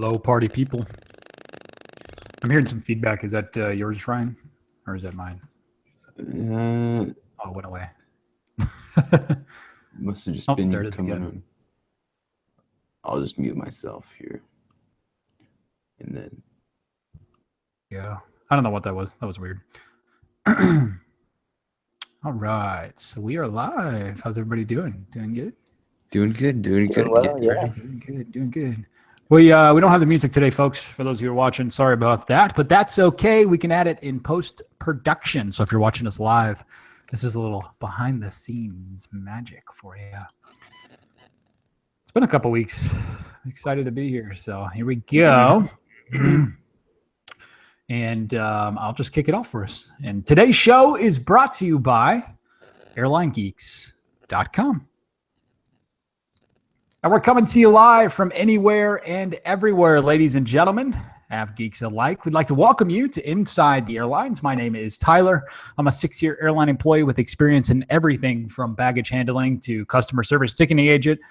Hello, party people. I'm hearing some feedback. Is that yours, Ryan? Or is that mine? Oh, it went away. Must have just Oh, been there you it is coming again. in. I'll just mute myself here. And then... Yeah. I don't know what that was. That was weird. All right. So we are live. How's everybody doing? Doing good? Doing good. Well, yeah. Doing good. We don't have the music today, folks, for those who are watching. Sorry about that, but that's okay. We can add it in post-production. So if you're watching us live, this is a little behind-the-scenes magic for you. It's been a couple weeks. Excited to be here. So here we go. And I'll just kick it off for us. And today's show is brought to you by airlinegeeks.com. And we're coming to you live from anywhere and everywhere, ladies and gentlemen, av geeks alike. We'd like to welcome you to Inside the Airlines. My name is Tyler. I'm a 6-year airline employee with experience in everything from baggage handling to customer service ticketing agent,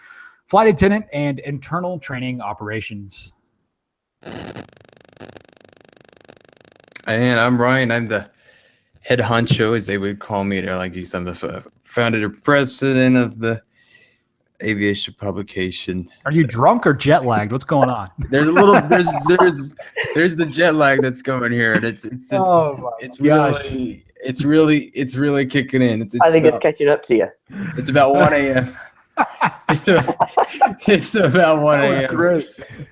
flight attendant, and internal training operations. And I'm Ryan. I'm the head honcho, as they would call me at Airline Geeks. I'm the founder and president of the aviation publication. Are you drunk or jet lagged? What's going on? There's a little there's the jet lag that's going here, and it's really kicking in. I think it's catching up to you. It's about 1 a.m. It's about 1 a.m.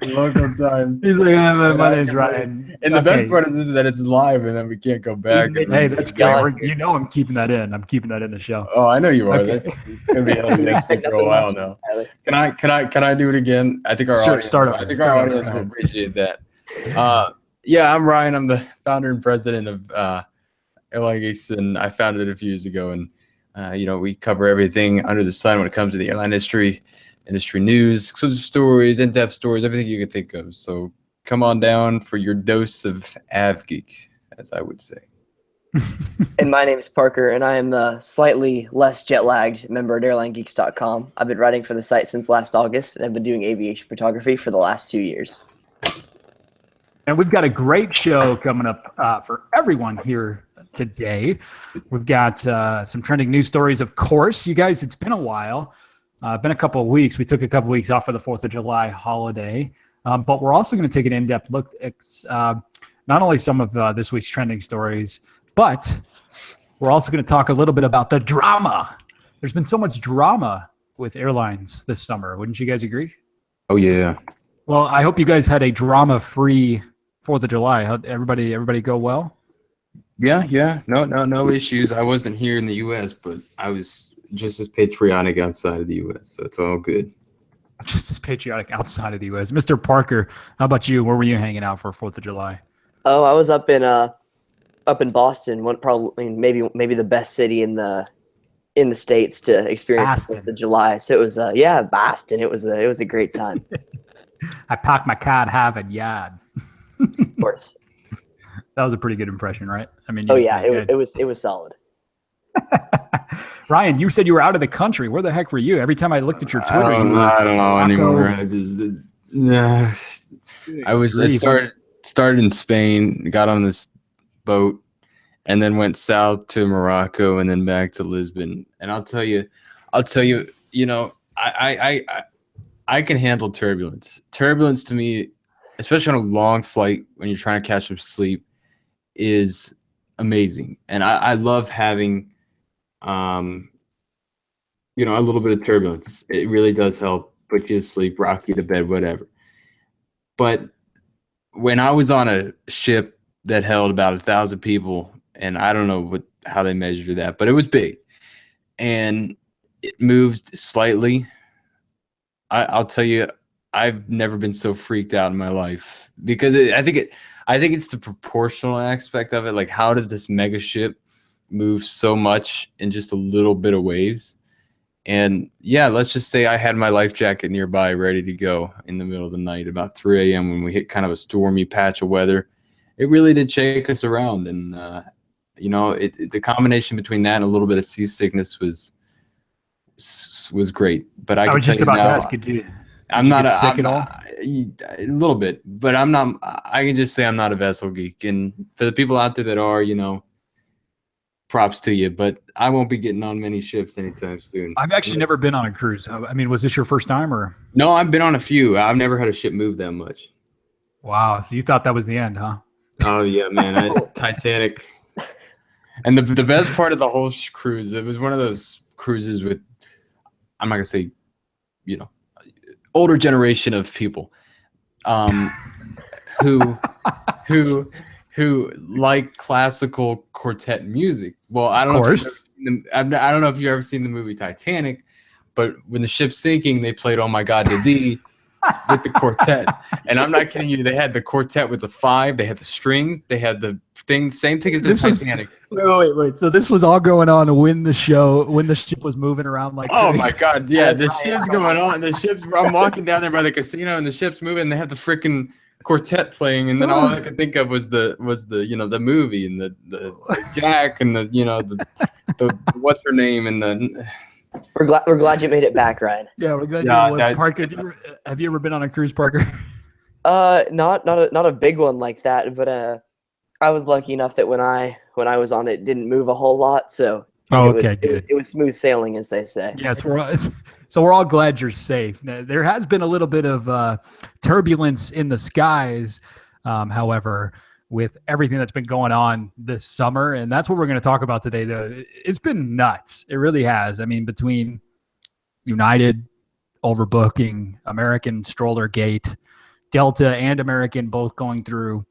local time. He's like, my name's Ryan. And the best part of this is that it's live, and then we can't go back. Hey, that's good. You know I'm keeping that in. I'm keeping that in the show. Oh, I know you are. Okay. That's gonna be on the next week for a while now. Can I do it again? I think our audience will appreciate that. Yeah, I'm Ryan. I'm the founder and president of Airline Geeks, and I founded it a few years ago. And we cover everything under the sun when it comes to the airline industry news, exclusive stories, in-depth stories, everything you can think of. So come on down for your dose of AvGeek, as I would say. And my name is Parker, and I am the slightly less jet-lagged member at airlinegeeks.com. I've been writing for the site since last August, and I've been doing aviation photography for the last 2 years. And we've got a great show coming up for everyone here today. We've got some trending news stories, of course. You guys, it's been a while. Been a couple of weeks. We took a couple of weeks off for the 4th of July holiday. But we're also going to take an in-depth look at not only some of this week's trending stories, but we're also going to talk a little bit about the drama. There's been so much drama with airlines this summer. Wouldn't you guys agree? Oh, yeah. Well, I hope you guys had a drama-free 4th of July. How'd everybody go well? Yeah. No issues. I wasn't here in the U.S., but I was just as patriotic outside of the U.S., so it's all good. Just as patriotic outside of the U.S. Mr. Parker, how about you? Where were you hanging out for 4th of July? Oh, I was up in Boston. Probably maybe the best city in the States to experience the 4th of July. So it was Boston. It was a great time. I parked my car at Harvard Yard. Of course. That was a pretty good impression, right? I mean, it was solid. Ryan, you said you were out of the country. Where the heck were you? Every time I looked at your Twitter, I don't know anymore. I started in Spain, got on this boat, and then went south to Morocco, and then back to Lisbon. And I'll tell you, I can handle turbulence. Turbulence to me, especially on a long flight when you're trying to catch some sleep, is amazing. And I love having a little bit of turbulence. It really does help put you to sleep, rock you to bed, whatever. But when I was on a ship that held about 1,000 people, and I don't know how they measured that, but it was big, and it moved slightly, I'll tell you, I've never been so freaked out in my life, because I think it's the proportional aspect of it. Like, how does this mega ship move so much in just a little bit of waves? And yeah, let's just say I had my life jacket nearby ready to go in the middle of the night about 3 a.m. when we hit kind of a stormy patch of weather. It really did shake us around. And, the combination between that and a little bit of seasickness was great. But I was just about to ask, I'm not sick at all. A little bit, but I'm not. I can just say I'm not a vessel geek, and for the people out there that are, props to you. But I won't be getting on many ships anytime soon. I've actually never been on a cruise. I mean, was this your first time or? No, I've been on a few. I've never had a ship move that much. Wow. So you thought that was the end, huh? Oh yeah, man. Titanic. And the best part of the whole cruise, it was one of those cruises with, I'm not gonna say, older generation of people, who like classical quartet music. Well, I don't know. I don't know if you've ever seen the movie Titanic, but when the ship's sinking, they played "Oh My God to Thee" with the quartet. And I'm not kidding you. They had the quartet with the five. They had the strings. They had the thing. Same thing as the Titanic. Wait. So this was all going on when the ship was moving around like. Oh my God! Yeah, the ship's going on. I'm walking down there by the casino, and the ship's moving. And they have the freaking quartet playing, and then all I could think of was the the movie and the Jack and the what's her name and the. We're glad you made it back, Ryan. Yeah, we're glad. Parker, have you ever been on a cruise, Parker? Not a big one like that, but I was lucky enough that when I was on it didn't move a whole lot, so good. It was smooth sailing, as they say. Yes, we're all glad you're safe. There has been a little bit of turbulence in the skies, however, with everything that's been going on this summer, and that's what we're going to talk about today. Though it's been nuts, it really has. I mean, between United overbooking, American stroller gate, Delta and American both going through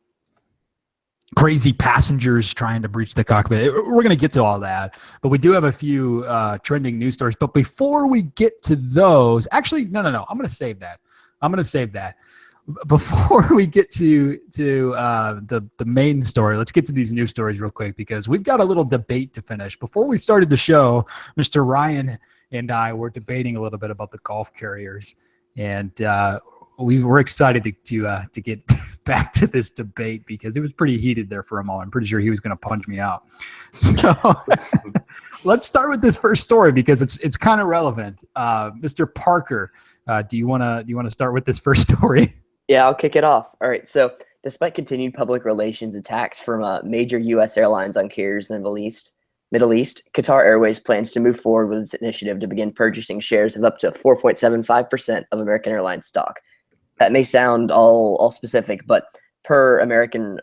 crazy passengers trying to breach the cockpit. We're going to get to all that, but we do have a few trending news stories. But before we get to those, actually, no. I'm going to save that. Before we get to the main story, let's get to these news stories real quick because we've got a little debate to finish. Before we started the show, Mr. Ryan and I were debating a little bit about the Gulf carriers, and we were excited to get back to this debate because it was pretty heated there for a moment. I'm pretty sure he was going to punch me out. So let's start with this first story because it's kind of relevant. Mr. Parker, do you want to start with this first story? Yeah, I'll kick it off. All right. So despite continued public relations attacks from major U.S. airlines on carriers in the Middle East, Qatar Airways plans to move forward with its initiative to begin purchasing shares of up to 4.75% of American Airlines stock. That may sound all specific, but per American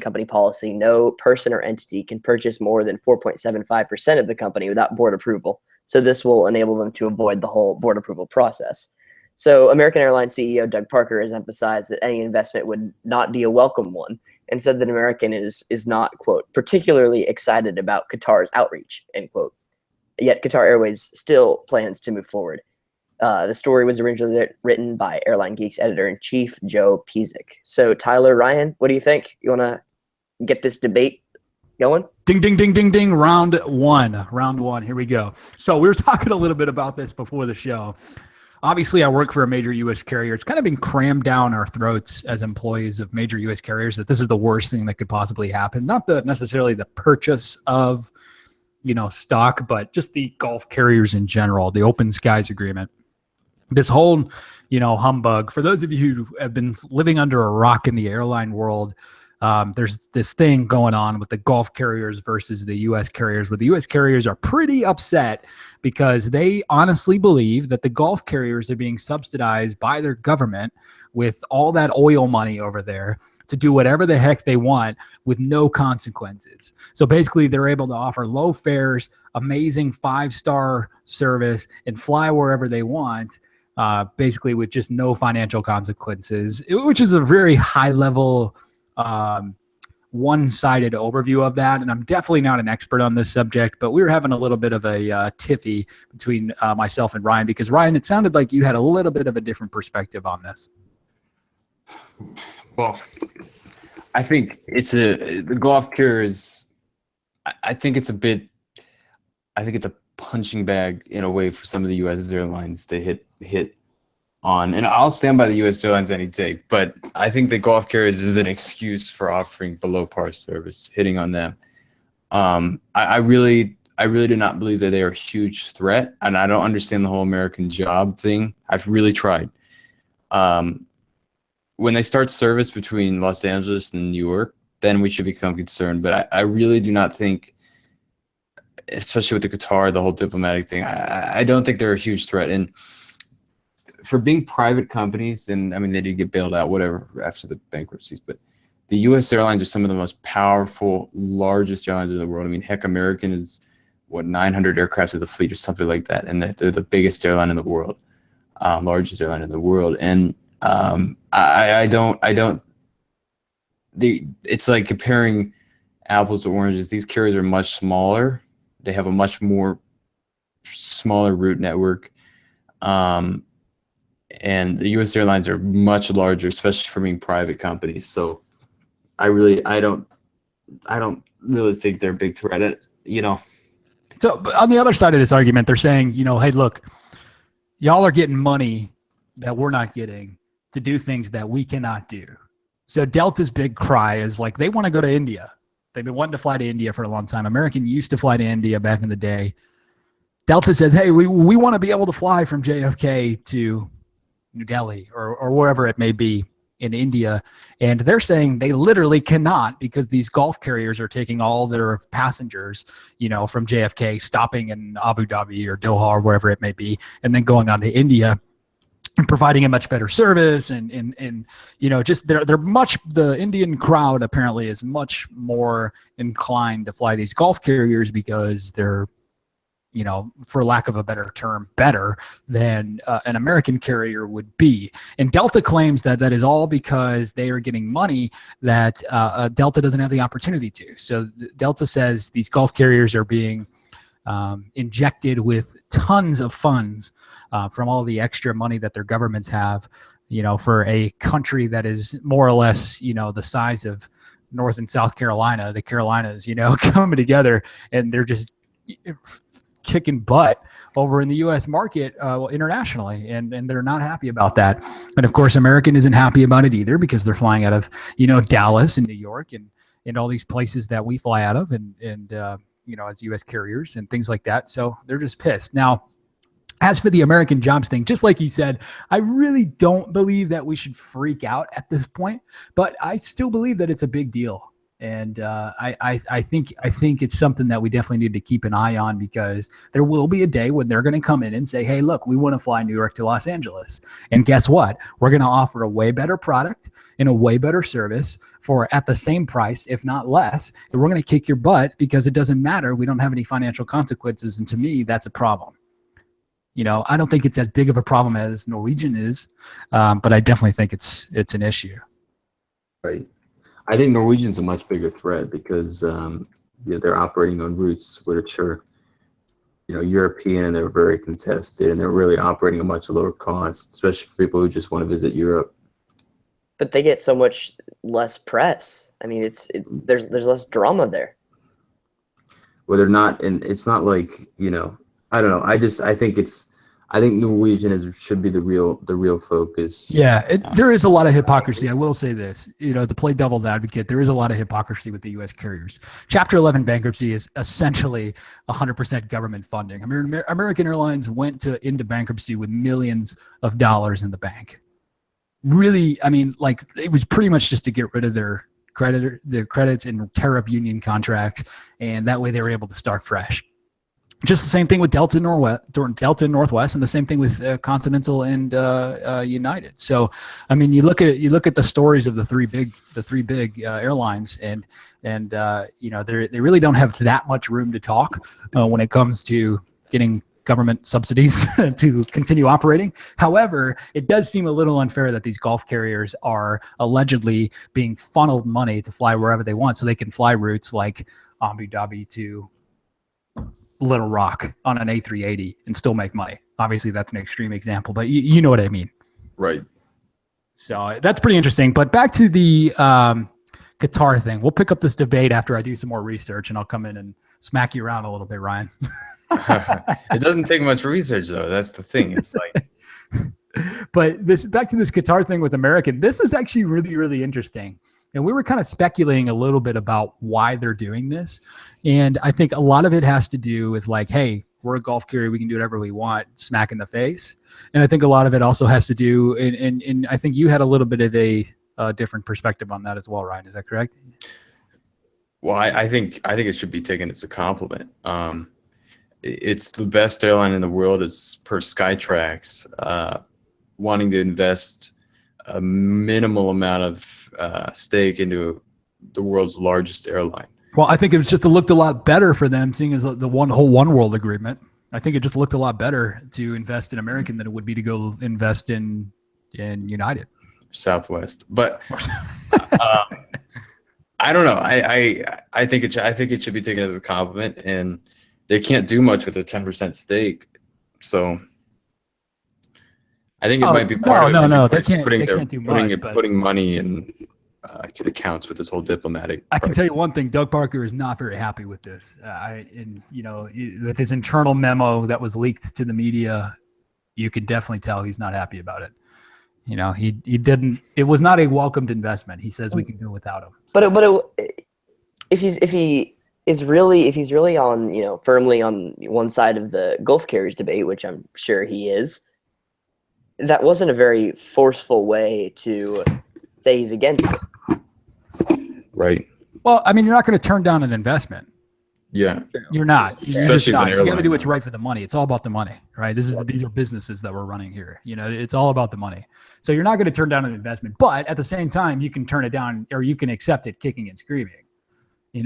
company policy, no person or entity can purchase more than 4.75% of the company without board approval. So this will enable them to avoid the whole board approval process. So American Airlines CEO Doug Parker has emphasized that any investment would not be a welcome one and said that American is not, quote, particularly excited about Qatar's outreach, end quote. Yet Qatar Airways still plans to move forward. The story was originally written by Airline Geek's editor-in-chief, Joe Pizik. So Tyler, Ryan, what do you think? You want to get this debate going? Ding, ding, ding, ding, ding. Round one. Here we go. So we were talking a little bit about this before the show. Obviously, I work for a major U.S. carrier. It's kind of been crammed down our throats as employees of major U.S. carriers that this is the worst thing that could possibly happen. Not necessarily the purchase of, stock, but just the Gulf carriers in general, the Open Skies Agreement. This whole, humbug. For those of you who have been living under a rock in the airline world, there's this thing going on with the Gulf carriers versus the U.S. carriers, where the U.S. carriers are pretty upset because they honestly believe that the Gulf carriers are being subsidized by their government with all that oil money over there to do whatever the heck they want with no consequences. So basically, they're able to offer low fares, amazing 5-star service, and fly wherever they want, basically with just no financial consequences, which is a very high level one-sided overview of that. And I'm definitely not an expert on this subject, but we were having a little bit of a tiffy between myself and Ryan, because Ryan, it sounded like you had a little bit of a different perspective on this. Well, I think the Gulf carriers, I think it's a punching bag in a way for some of the U.S. airlines to hit on, and I'll stand by the U.S. airlines any day, but I think the Gulf carriers is an excuse for offering below par service, hitting on them. I really do not believe that they are a huge threat, and I don't understand the whole American job thing. I've really tried. When they start service between Los Angeles and New York, then we should become concerned. But I really do not think, especially with the Qatar, the whole diplomatic thing, I don't think they're a huge threat. And for being private companies, and I mean, they did get bailed out, whatever, after the bankruptcies, but the U.S. airlines are some of the most powerful, largest airlines in the world. I mean, heck, American is, 900 aircraft of the fleet or something like that. And they're the biggest airline in the world, largest airline in the world. And it's like comparing apples to oranges. These carriers are much smaller. They have a much more smaller route network. And the U.S. airlines are much larger, especially for being private companies. So I don't really think they're a big threat. So on the other side of this argument, they're saying, hey, look, y'all are getting money that we're not getting to do things that we cannot do. So Delta's big cry is like, they want to go to India. They've been wanting to fly to India for a long time. American used to fly to India back in the day. Delta says, hey, we want to be able to fly from JFK to New Delhi or wherever it may be in India. And they're saying they literally cannot, because these Gulf carriers are taking all their passengers, from JFK, stopping in Abu Dhabi or Doha or wherever it may be, and then going on to India and providing a much better service. And just the Indian crowd apparently is much more inclined to fly these Gulf carriers because they're, for lack of a better term, better than an American carrier would be. And Delta claims that is all because they are getting money that Delta doesn't have the opportunity to. So Delta says these Gulf carriers are being injected with tons of funds from all the extra money that their governments have, for a country that is more or less, the size of North and South Carolina, the Carolinas, coming together, and they're just kicking butt over in the U.S. market internationally, and they're not happy about that. And of course, American isn't happy about it either, because they're flying out of Dallas and New York and all these places that we fly out of, and as U.S. carriers and things like that. So they're just pissed. Now, as for the American jobs thing, just like you said, I really don't believe that we should freak out at this point, but I still believe that it's a big deal. And I think it's something that we definitely need to keep an eye on, because there will be a day when they're going to come in and say, hey, look, we want to fly New York to Los Angeles. And guess what? We're going to offer a way better product and a way better service for at the same price, if not less. And we're going to kick your butt because it doesn't matter. We don't have any financial consequences. And to me, that's a problem. I don't think it's as big of a problem as Norwegian is, but I definitely think it's an issue. Right. I think Norwegian's a much bigger threat because they're operating on routes which are, European, and they're very contested, and they're really operating at much lower cost, especially for people who just want to visit Europe. But they get so much less press. I mean, there's less drama there. Well, they're not, and it's not like, I don't know. I think Norwegian should be the real focus. Yeah, there is a lot of hypocrisy. I will say this, to play devil's advocate, there is a lot of hypocrisy with the U.S. carriers. Chapter 11 bankruptcy is essentially 100% government funding. American Airlines went into bankruptcy with millions of dollars in the bank. Really, it was pretty much just to get rid of their credits and tear up union contracts, and that way they were able to start fresh. Just the same thing with Delta and Northwest, and the same thing with Continental and United. So, you look at the stories of the three big airlines, and they really don't have that much room to talk when it comes to getting government subsidies to continue operating. However, it does seem a little unfair that these Gulf carriers are allegedly being funneled money to fly wherever they want, so they can fly routes like Abu Dhabi to Little Rock on an A380 and still make money. Obviously, that's an extreme example, but you know what I mean. Right. So that's pretty interesting. But back to the Qatar thing. We'll pick up this debate after I do some more research, and I'll come in and smack you around a little bit, Ryan. It doesn't take much research, though. That's the thing. It's like, but back to this Qatar thing with American. This is actually really, really interesting. And we were kind of speculating a little bit about why they're doing this. And I think a lot of it has to do with like, hey, we're a Gulf carrier. We can do whatever we want, smack in the face. And I think a lot of it also has to do, and I think you had a little bit of a different perspective on that as well, Ryan. Is that correct? Well, I think it should be taken as a compliment. It's the best airline in the world, as per Skytrax, wanting to invest a minimal amount of stake into the world's largest airline. Well, I think it looked a lot better for them, seeing as the whole One World agreement. I think it just looked a lot better to invest in American than it would be to go invest in United, Southwest. But I don't know. I think it should be taken as a compliment, and they can't do much with a 10% stake. So I think it might be part of it. No, they can't do much. Putting money in accounts with this whole diplomatic. I can tell you one thing: Doug Parker is not very happy with this. With his internal memo that was leaked to the media, you could definitely tell he's not happy about it. He didn't. It was not a welcomed investment. He says we can do without him. So. But if he's really on firmly on one side of the Gulf carriers debate, which I'm sure he is, that wasn't a very forceful way to say he's against it. Right. Well, I mean, you're not going to turn down an investment. Yeah. You're not. Especially as an airline. You got to do what's right for the money. It's all about the money, right? These are businesses that we're running here. It's all about the money. So you're not going to turn down an investment, but at the same time, you can turn it down, or you can accept it kicking and screaming.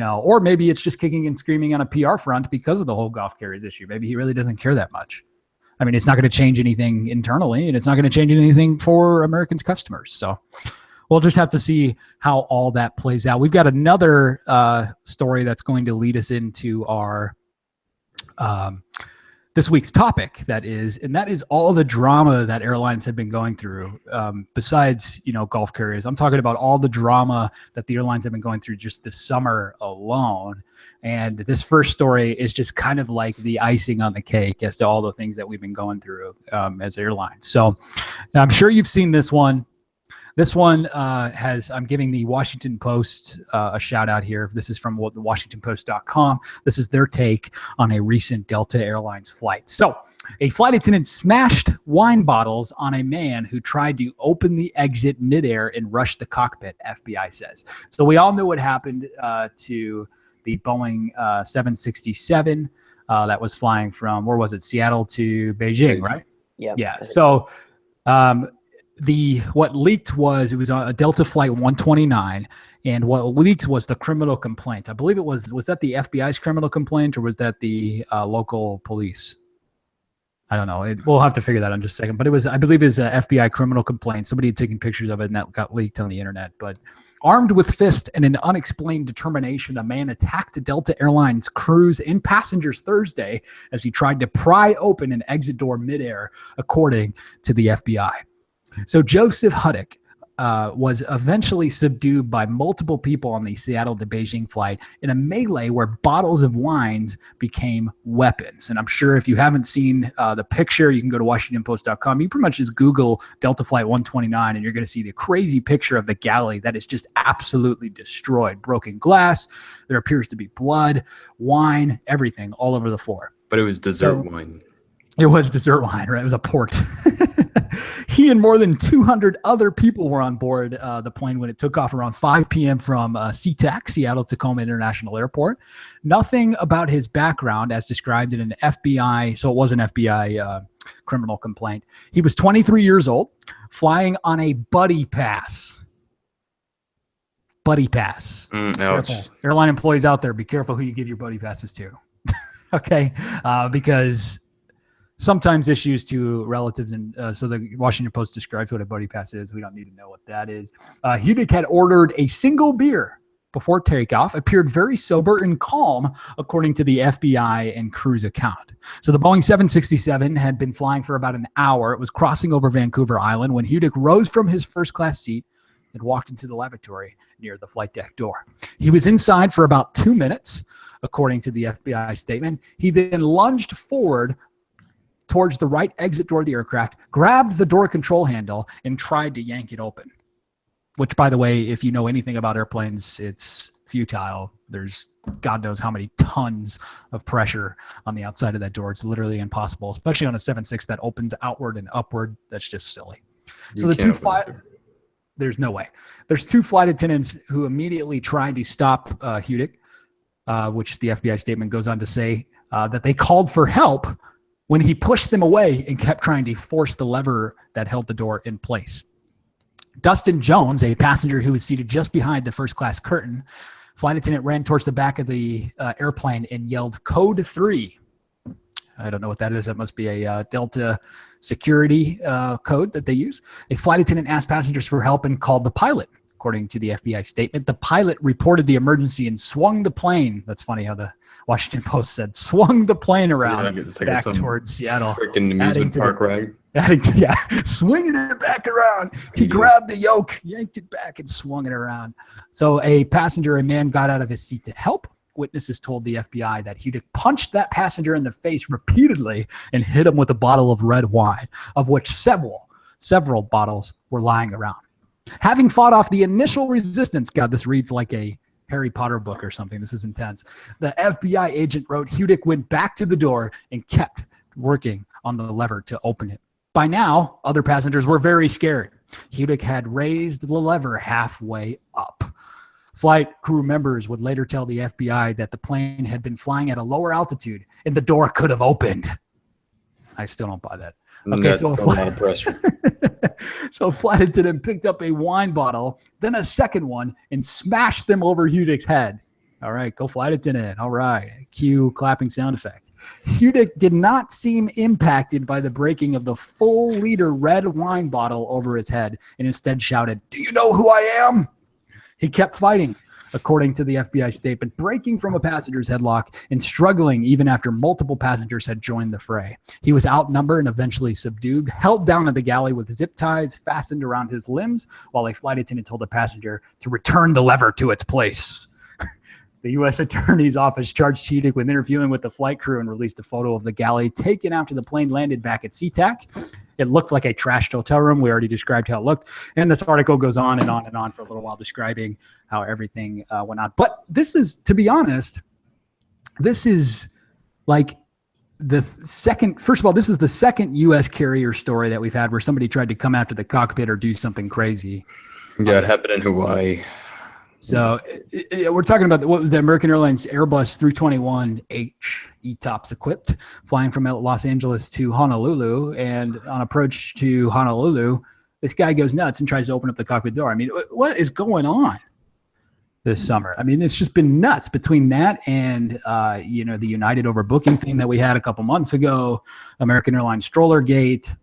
Or maybe it's just kicking and screaming on a PR front because of the whole Gulf carriers issue. Maybe he really doesn't care that much. I mean, it's not going to change anything internally, and it's not going to change anything for Americans' customers. So we'll just have to see how all that plays out. We've got another story that's going to lead us into our this week's topic. That is all the drama that airlines have been going through. Besides, Gulf carriers, I'm talking about all the drama that the airlines have been going through just this summer alone. And this first story is just kind of like the icing on the cake as to all the things that we've been going through as airlines. So I'm sure you've seen this one. This one I'm giving the Washington Post a shout out here. This is from the WashingtonPost.com. This is their take on a recent Delta Airlines flight. So a flight attendant smashed wine bottles on a man who tried to open the exit midair and rush the cockpit, FBI says. So we all know what happened to the Boeing 767 that was flying from, where was it, Seattle to Beijing, right? Yeah. So what leaked was it was a Delta flight 129, and what leaked was the criminal complaint. I believe it was that the FBI's criminal complaint, or was that the local police? I don't know. We'll have to figure that out in just a second. But I believe it was an FBI criminal complaint. Somebody had taken pictures of it, and that got leaked on the internet. But armed with fist and an unexplained determination, a man attacked the Delta Airlines crews and passengers Thursday as he tried to pry open an exit door midair, according to the FBI. So Joseph Huddick was eventually subdued by multiple people on the Seattle to Beijing flight in a melee where bottles of wines became weapons. And I'm sure if you haven't seen the picture, you can go to WashingtonPost.com. You pretty much just Google Delta Flight 129, and you're going to see the crazy picture of the galley that is just absolutely destroyed. Broken glass. There appears to be blood, wine, everything all over the floor. But it was dessert wine. It was dessert wine, right? It was a port. He and more than 200 other people were on board the plane when it took off around 5 p.m. from SeaTac, Seattle Tacoma International Airport. Nothing about his background as described in an FBI, so it was an FBI criminal complaint. He was 23 years old, flying on a buddy pass. Buddy pass. Careful. Airline employees out there, be careful who you give your buddy passes to. Okay? Because sometimes issues to relatives, and so the Washington Post describes what a buddy pass is. We don't need to know what that is. Huddick had ordered a single beer before takeoff, appeared very sober and calm, according to the FBI and crew's account. So the Boeing 767 had been flying for about an hour. It was crossing over Vancouver Island when Huddick rose from his first-class seat and walked into the lavatory near the flight deck door. He was inside for about 2 minutes, according to the FBI statement. He then lunged forward towards the right exit door of the aircraft, grabbed the door control handle, and tried to yank it open. Which, by the way, if you know anything about airplanes, it's futile. There's God knows how many tons of pressure on the outside of that door. It's literally impossible, especially on a 7.6 that opens outward and upward. That's just silly. So there's no way. There's 2 flight attendants who immediately tried to stop Hudick, which the FBI statement goes on to say that they called for help when he pushed them away and kept trying to force the lever that held the door in place. Dustin Jones, a passenger who was seated just behind the first class curtain, flight attendant ran towards the back of the airplane and yelled code 3. I don't know what that is. That must be a Delta security code that they use. A flight attendant asked passengers for help and called the pilot. According to the FBI statement, the pilot reported the emergency and swung the plane. That's funny how the Washington Post said swung the plane around back towards Seattle. Freaking amusement park ride. Swinging it back around. He grabbed the yoke, yanked it back, and swung it around. So a man got out of his seat to help. Witnesses told the FBI that Hudick punched that passenger in the face repeatedly and hit him with a bottle of red wine, of which several bottles were lying around. Having fought off the initial resistance, God, this reads like a Harry Potter book or something. This is intense. The FBI agent wrote Hudick went back to the door and kept working on the lever to open it. By now, other passengers were very scared. Hudick had raised the lever halfway up. Flight crew members would later tell the FBI that the plane had been flying at a lower altitude and the door could have opened. I still don't buy that. Okay, that's a lot of pressure. So flight attendant picked up a wine bottle, then a second one, and smashed them over Hudick's head. All right, go flight attendant. All right, cue clapping sound effect. Hudick did not seem impacted by the breaking of the full-liter red wine bottle over his head and instead shouted, "Do you know who I am?" He kept fighting, according to the FBI statement, breaking from a passenger's headlock and struggling even after multiple passengers had joined the fray. He was outnumbered and eventually subdued, held down in the galley with zip ties fastened around his limbs, while a flight attendant told the passenger to return the lever to its place. The U.S. Attorney's Office charged Hudick with interviewing with the flight crew and released a photo of the galley taken after the plane landed back at SeaTac. It looks like a trashed hotel room. We already described how it looked. And this article goes on and on and on for a little while describing how everything went on. But this is, to be honest, this is like the second, first of all, this is the second U.S. carrier story that we've had where somebody tried to come after the cockpit or do something crazy. Yeah, it happened in Hawaii. So we're talking about what was the American Airlines Airbus 321H ETOPS equipped, flying from Los Angeles to Honolulu. And on approach to Honolulu, this guy goes nuts and tries to open up the cockpit door. I mean, what is going on this summer? I mean, it's just been nuts between that and, the United overbooking thing that we had a couple months ago, American Airlines stroller gate,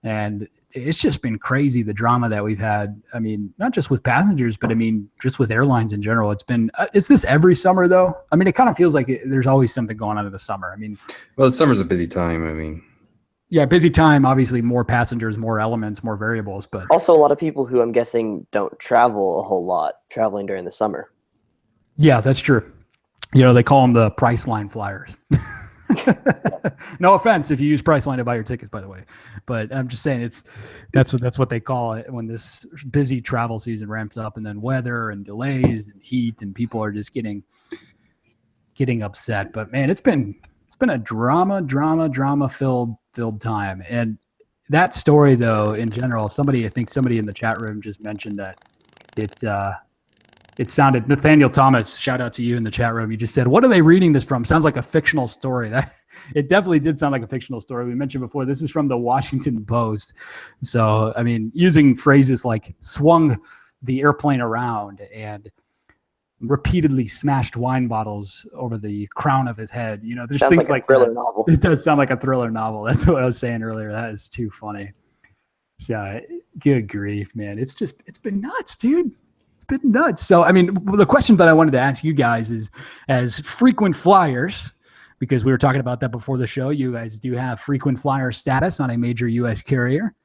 and it's just been crazy, the drama that we've had. I mean, not just with passengers, but I mean, just with airlines in general. It's been, is this every summer though? I mean, it kind of feels like there's always something going on in the summer. I mean, well, the summer's a busy time. I mean, yeah, busy time, obviously more passengers, more elements, more variables, but also a lot of people who I'm guessing don't travel a whole lot traveling during the summer. Yeah, that's true. They call them the Priceline flyers. No offense if you use Priceline to buy your tickets, by the way, but I'm just saying that's what they call it when this busy travel season ramps up, and then weather and delays and heat, and people are just getting upset. But man, it's been a drama filled time. And that story though, in general, I think somebody in the chat room just mentioned that it sounded, Nathaniel Thomas, shout out to you in the chat room. You just said, what are they reading this from? Sounds like a fictional story. It definitely did sound like a fictional story. We mentioned before, this is from the Washington Post. So, I mean, using phrases like swung the airplane around and repeatedly smashed wine bottles over the crown of his head. There's sounds things like a thriller novel. It does sound like a thriller novel. That's what I was saying earlier. That is too funny. So, good grief, man. It's been nuts, dude. It's been nuts. So, I mean, the question that I wanted to ask you guys is, as frequent flyers, because we were talking about that before the show, you guys do have frequent flyer status on a major U.S. carrier.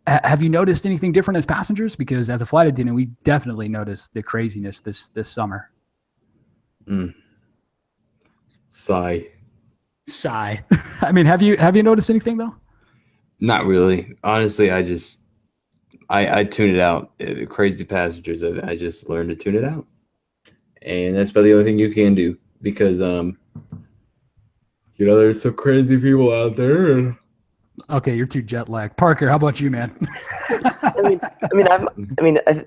Have you noticed anything different as passengers? Because as a flight attendant, we definitely noticed the craziness this summer. Sigh. I mean, have you noticed anything though? Not really. Honestly, I tune it out. Crazy passengers, I just learned to tune it out. and that's about the only thing you can do because there's some crazy people out there. And Okay, you're too jet lagged. Parker, how about you, man?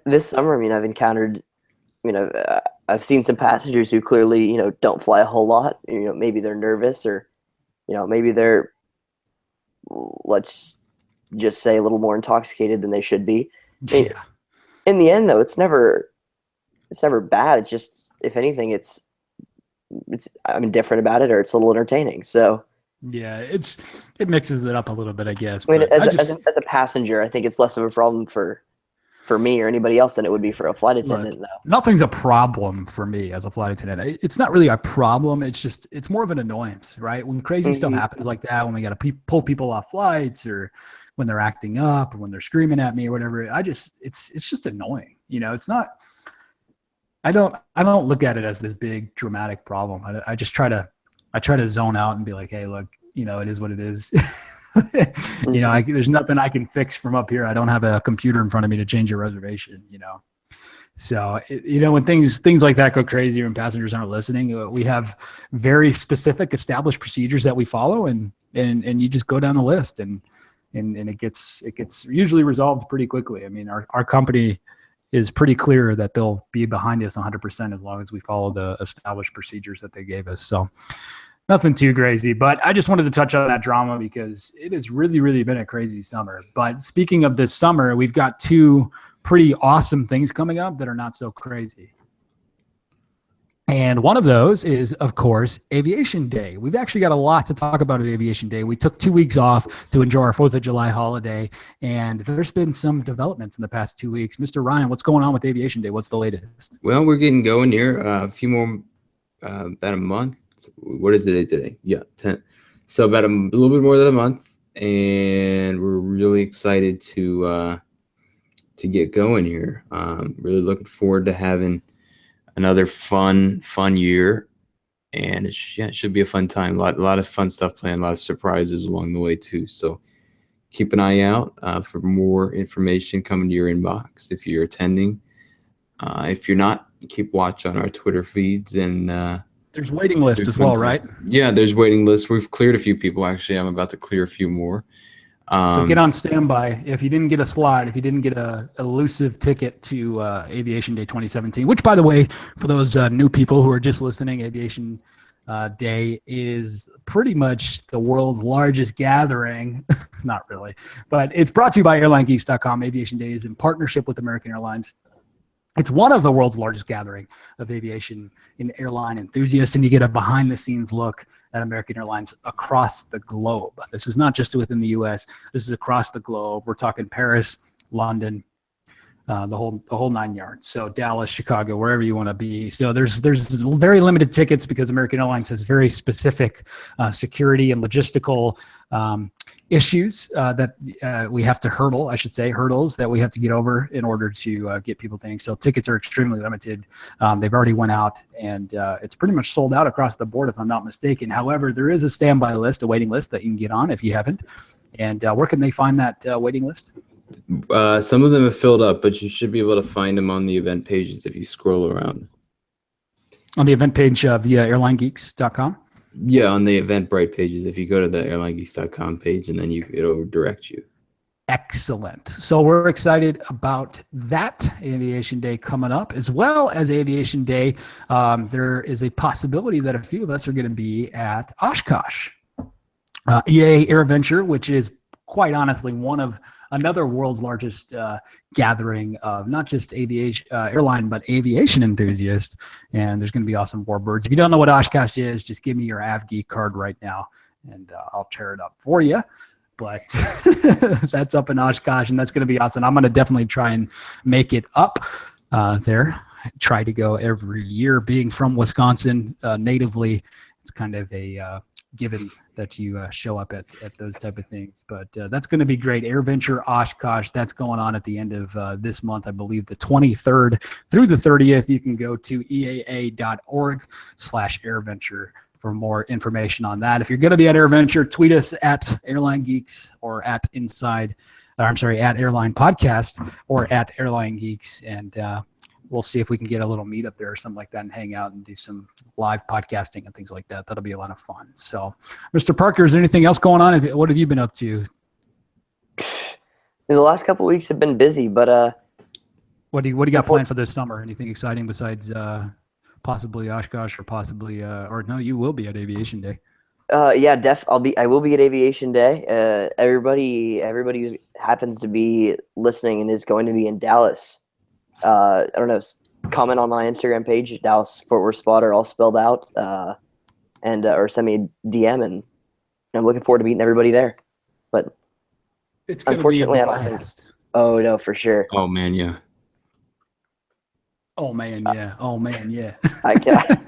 This summer, I've encountered, I've seen some passengers who clearly, don't fly a whole lot. Maybe they're nervous or, maybe they're, let's just say, a little more intoxicated than they should be. Yeah. In the end, though, it's never bad. It's just, if anything, it's different about it, or it's a little entertaining. So. Yeah, it mixes it up a little bit, I guess. As a passenger, I think it's less of a problem for me or anybody else than it would be for a flight attendant. Look, nothing's a problem for me as a flight attendant. It's not really a problem. It's more of an annoyance, right? When crazy stuff happens like that, when we got to pull people off flights, or when they're acting up, or when they're screaming at me or whatever, it's just annoying. It's not. I don't look at it as this big dramatic problem. I just try to zone out and be like, hey, look, it is what it is. There's nothing I can fix from up here. I don't have a computer in front of me to change your reservation, So, when things like that go crazy and passengers aren't listening, we have very specific established procedures that we follow, and you just go down the list, and it gets usually resolved pretty quickly. Our company is pretty clear that they'll be behind us 100% as long as we follow the established procedures that they gave us. So nothing too crazy, but I just wanted to touch on that drama because it has really, really been a crazy summer. But speaking of this summer, we've got two pretty awesome things coming up that are not so crazy. And one of those is, of course, Aviation Day. We've actually got a lot to talk about at Aviation Day. We took 2 weeks off to enjoy our 4th of July holiday, and there's been some developments in the past 2 weeks. Mr. Ryan, what's going on with Aviation Day? What's the latest? Well, we're getting going here. A few more, about a month. What is the date today? Yeah, 10. So about a little bit more than a month, and we're really excited to get going here. Really looking forward to having another fun year, and it should be a fun time. A lot of fun stuff planned, a lot of surprises along the way too. So keep an eye out for more information coming to your inbox if you're attending. If you're not, keep watch on our Twitter feeds, and there's waiting lists as well, right? Yeah, there's waiting lists. We've cleared a few people actually. I'm about to clear a few more. So get on standby if you didn't get a slot, if you didn't get a elusive ticket to Aviation Day 2017, which, by the way, for those new people who are just listening, Aviation Day is pretty much the world's largest gathering. Not really, but it's brought to you by airlinegeeks.com. Aviation Day is in partnership with American Airlines. It's one of the world's largest gathering of aviation and airline enthusiasts, and you get a behind-the-scenes look at American Airlines across the globe. This is not just within the U.S. This is across the globe. We're talking Paris, London, the whole 9 yards. So Dallas, Chicago, wherever you want to be. So there's very limited tickets because American Airlines has very specific security and logistical issues that we have to hurdles that we have to get over in order to get people things. So tickets are extremely limited. They've already went out, and it's pretty much sold out across the board, if I'm not mistaken. However, there is a standby list, a waiting list that you can get on if you haven't. And where can they find that waiting list? Some of them have filled up, but you should be able to find them on the event pages if you scroll around. On the event page via airlinegeeks.com? Yeah, on the Eventbrite pages. If you go to the airlinegeeks.com page, and then it'll direct you. Excellent. So we're excited about that Aviation Day coming up, as well as Aviation Day. There is a possibility that a few of us are going to be at Oshkosh. EA AirVenture, which is quite honestly another world's largest gathering of not just aviation airline, but aviation enthusiasts. And there's going to be awesome warbirds. If you don't know what Oshkosh is, just give me your AvGeek card right now, and I'll tear it up for you. But that's up in Oshkosh, and that's going to be awesome. I'm going to definitely try and make it up there. Try to go every year. Being from Wisconsin natively, it's kind of a given that you show up at those type of things. But that's going to be great. AirVenture Oshkosh, that's going on at the end of this month, I believe the 23rd through the 30th. You can go to eaa.org/AirVenture for more information on that. If you're going to be at AirVenture, tweet us at Airline Geeks or at Airline Podcast or at Airline Geeks, and we'll see if we can get a little meet up there or something like that and hang out and do some live podcasting and things like that. That'll be a lot of fun. So, Mr. Parker, is there anything else going on? What have you been up to? The last couple of weeks have been busy, but what do you got planned for this summer? Anything exciting besides possibly Oshkosh or possibly or no, you will be at Aviation Day. Yeah, I will be at Aviation Day. Everybody who happens to be listening and is going to be in Dallas, I don't know, comment on my Instagram page, Dallas Fort Worth Spotter, all spelled out, and or send me a DM, and I'm looking forward to meeting everybody there. But it's unfortunately, I don't think. Oh no, for sure. Oh man, yeah. Oh man, yeah. Oh man, yeah. I can.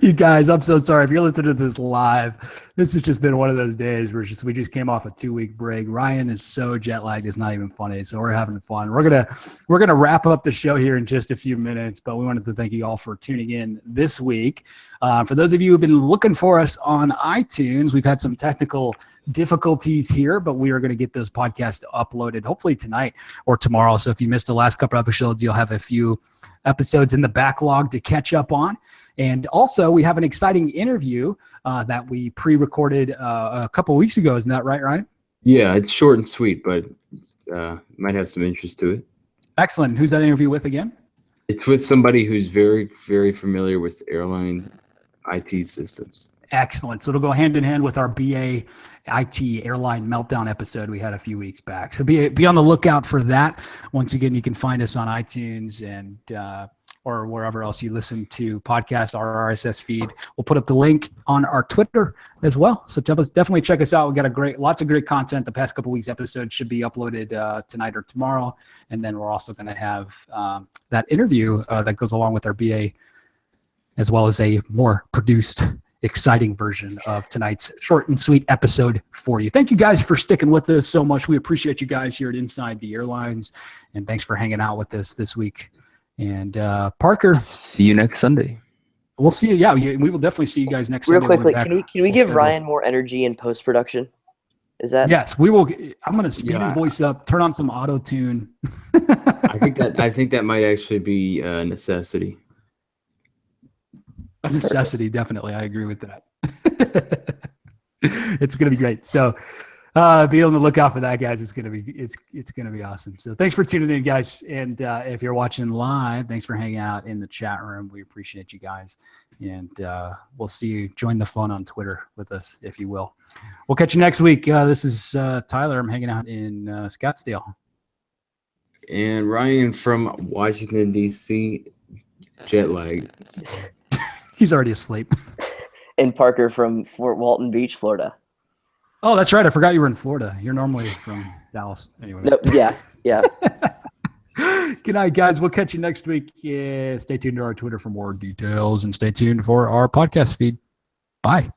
You guys, I'm so sorry if you're listening to this live. This has just been one of those days where we just came off a 2-week break. Ryan is so jet lagged, it's not even funny. So we're having fun. We're gonna wrap up the show here in just a few minutes, but we wanted to thank you all for tuning in this week. For those of you who've been looking for us on iTunes, we've had some technical difficulties here, but we are going to get those podcasts uploaded hopefully tonight or tomorrow. So if you missed the last couple episodes, you'll have a few episodes in the backlog to catch up on. And also, we have an exciting interview that we pre-recorded a couple weeks ago. Isn't that right, Ryan? Yeah, it's short and sweet, but might have some interest to it. Excellent. Who's that interview with again? It's with somebody who's very, very familiar with airline IT systems. Excellent. So it'll go hand in hand with our BA IT airline meltdown episode we had a few weeks back. So be on the lookout for that. Once again, you can find us on iTunes and or wherever else you listen to podcasts, our RSS feed. We'll put up the link on our Twitter as well. So definitely check us out. We got lots of great content. The past couple weeks episodes should be uploaded tonight or tomorrow. And then we're also going to have that interview that goes along with our BA, as well as a more produced, exciting version of tonight's short and sweet episode for you. Thank you guys for sticking with us so much. We appreciate you guys here at Inside the Airlines, and thanks for hanging out with us this week. And Parker, see you next Sunday. We'll see you. Yeah, we will definitely see you guys next Real Sunday. quickly, can we give Ryan more energy in post production? Is that? Yes, we will. I'm going to speed his voice up, turn on some auto tune. I think that might actually be a necessity. A necessity, definitely. I agree with that. It's going to be great. So be on the lookout for that, guys. It's going to be awesome. So thanks for tuning in, guys. And if you're watching live, thanks for hanging out in the chat room. We appreciate you guys. And we'll see you. Join the fun on Twitter with us, if you will. We'll catch you next week. This is Tyler. I'm hanging out in Scottsdale. And Ryan from Washington, D.C., jet lag. He's already asleep. And Parker from Fort Walton Beach, Florida. Oh, that's right. I forgot you were in Florida. You're normally from Dallas. Anyways. Nope. Yeah. Good night, guys. We'll catch you next week. Stay tuned to our Twitter for more details, and stay tuned for our podcast feed. Bye.